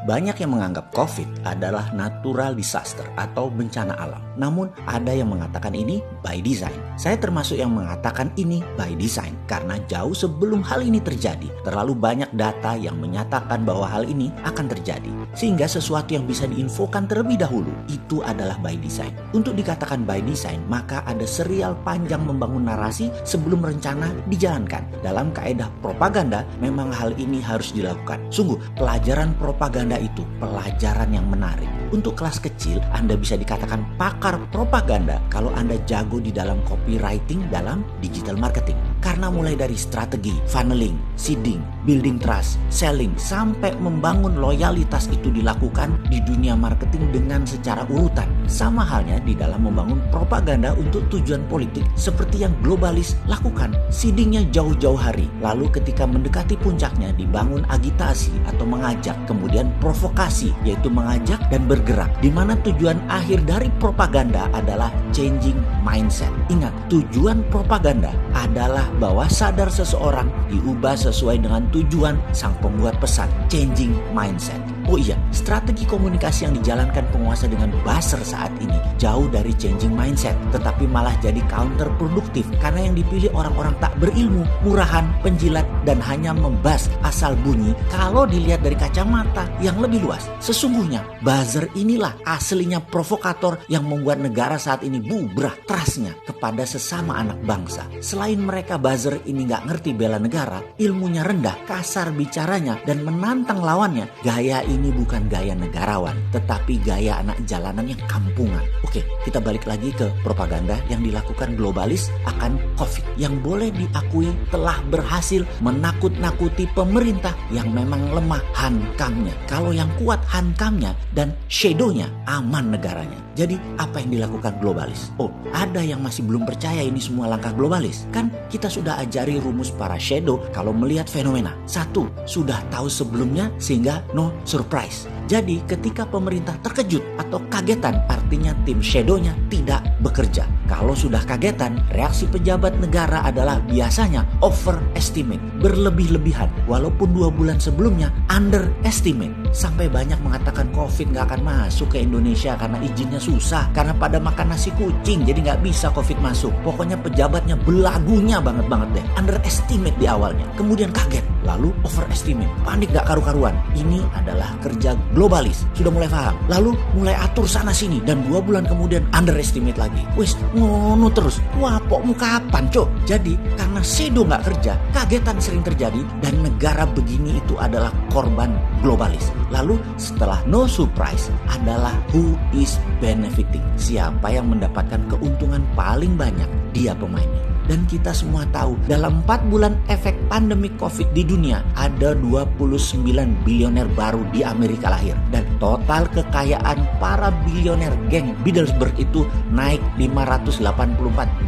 Banyak yang menganggap COVID adalah natural disaster atau bencana alam. Namun ada yang mengatakan ini by design. Saya termasuk yang mengatakan ini by design karena jauh sebelum hal ini terjadi, terlalu banyak data yang menyatakan bahwa hal ini akan terjadi. Sehingga sesuatu yang bisa diinfokan terlebih dahulu itu adalah by design. Untuk dikatakan by design, maka ada serial panjang membangun narasi sebelum rencana dijalankan. Dalam kaedah propaganda, memang hal ini harus dilakukan. Sungguh, pelajaran propaganda itu pelajaran yang menarik. Untuk kelas kecil, Anda bisa dikatakan pakar propaganda kalau Anda jago di dalam copywriting dalam digital marketing. Karena mulai dari strategi, funneling, seeding, building trust, selling, sampai membangun loyalitas itu dilakukan di dunia marketing dengan secara urutan. Sama halnya di dalam membangun propaganda untuk tujuan politik seperti yang globalis lakukan. Seedingnya jauh-jauh hari. Lalu ketika mendekati puncaknya dibangun agitasi atau mengajak, kemudian provokasi yaitu mengajak dan bergerak. Di mana tujuan akhir dari propaganda adalah changing mindset. Ingat, tujuan propaganda adalah bahwa sadar seseorang diubah sesuai dengan tujuan sang pembuat pesan, changing mindset. Oh iya, strategi komunikasi yang dijalankan penguasa dengan buzzer saat ini jauh dari changing mindset, tetapi malah jadi counterproduktif karena yang dipilih orang-orang tak berilmu, murahan, penjilat, dan hanya membas asal bunyi kalau dilihat dari kacamata yang lebih luas. Sesungguhnya, buzzer inilah aslinya provokator yang membuat negara saat ini bubrah trustnya kepada sesama anak bangsa. Selain mereka buzzer ini gak ngerti bela negara, ilmunya rendah, kasar bicaranya, dan menantang lawannya, gaya ini bukan gaya negarawan, tetapi gaya anak jalanan yang kampungan. Oke, kita balik lagi ke propaganda yang dilakukan globalis akan COVID, yang boleh diakui telah berhasil menakut-nakuti pemerintah yang memang lemah hankamnya. Kalau yang kuat hankamnya dan shadownya, aman negaranya. Jadi apa yang dilakukan globalis? Oh, ada yang masih belum percaya ini semua langkah globalis. Kan kita sudah ajari rumus para shadow kalau melihat fenomena. Satu, sudah tahu sebelumnya sehingga no surprise. Jadi ketika pemerintah terkejut atau kagetan, artinya tim shadownya tidak bekerja. Kalau sudah kagetan, reaksi pejabat negara adalah biasanya overestimate, berlebih-lebihan. Walaupun 2 bulan sebelumnya underestimate. Sampai banyak mengatakan COVID gak akan masuk ke Indonesia karena izinnya susah. Karena pada makan nasi kucing, jadi gak bisa COVID masuk. Pokoknya pejabatnya belagunya banget deh. Underestimate di awalnya, kemudian kaget, lalu overestimate, panik gak karu-karuan. Ini adalah kerja globalis, sudah mulai paham, lalu mulai atur sana sini, dan 2 bulan kemudian underestimate lagi. Wis ngono terus, wapokmu kapan cok? Jadi karena shadow gak kerja, kagetan sering terjadi, dan negara begini itu adalah korban globalis. Lalu setelah no surprise adalah who is benefiting, siapa yang mendapatkan keuntungan paling banyak, dia pemainnya. Dan kita semua tahu dalam 4 bulan efek pandemi COVID di dunia ada 29 bilioner baru di Amerika lahir. Dan total kekayaan para bilioner geng Bilderberg itu naik 584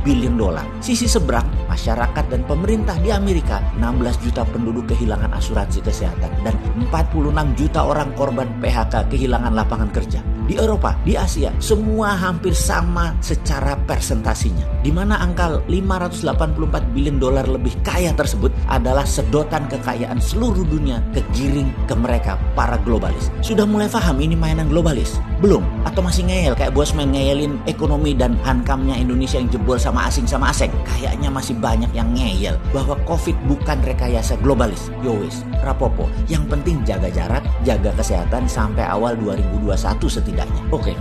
billion dolar. Sisi seberang, masyarakat dan pemerintah di Amerika, 16 juta penduduk kehilangan asuransi kesehatan dan 46 juta orang korban PHK kehilangan lapangan kerja. Di Eropa, di Asia, semua hampir sama secara persentasinya. Di mana angka 584 billion dolar lebih kaya tersebut adalah sedotan kekayaan seluruh dunia kegiring ke mereka, para globalis. Sudah mulai paham ini mainan globalis? Belum? Atau masih ngeyel kayak bosman ngeyelin ekonomi dan hankamnya Indonesia yang jebol sama asing? Kayaknya masih banyak yang ngeyel bahwa COVID bukan rekayasa globalis. Yowis, rapopo. Yang penting jaga jarak, jaga kesehatan sampai awal 2021 setidaknya. Oke.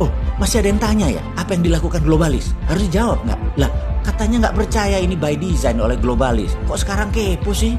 Oh, masih ada yang tanya ya, apa yang dilakukan globalis? Harus dijawab nggak? Lah, katanya nggak percaya ini by design oleh globalis. Kok sekarang kepo sih?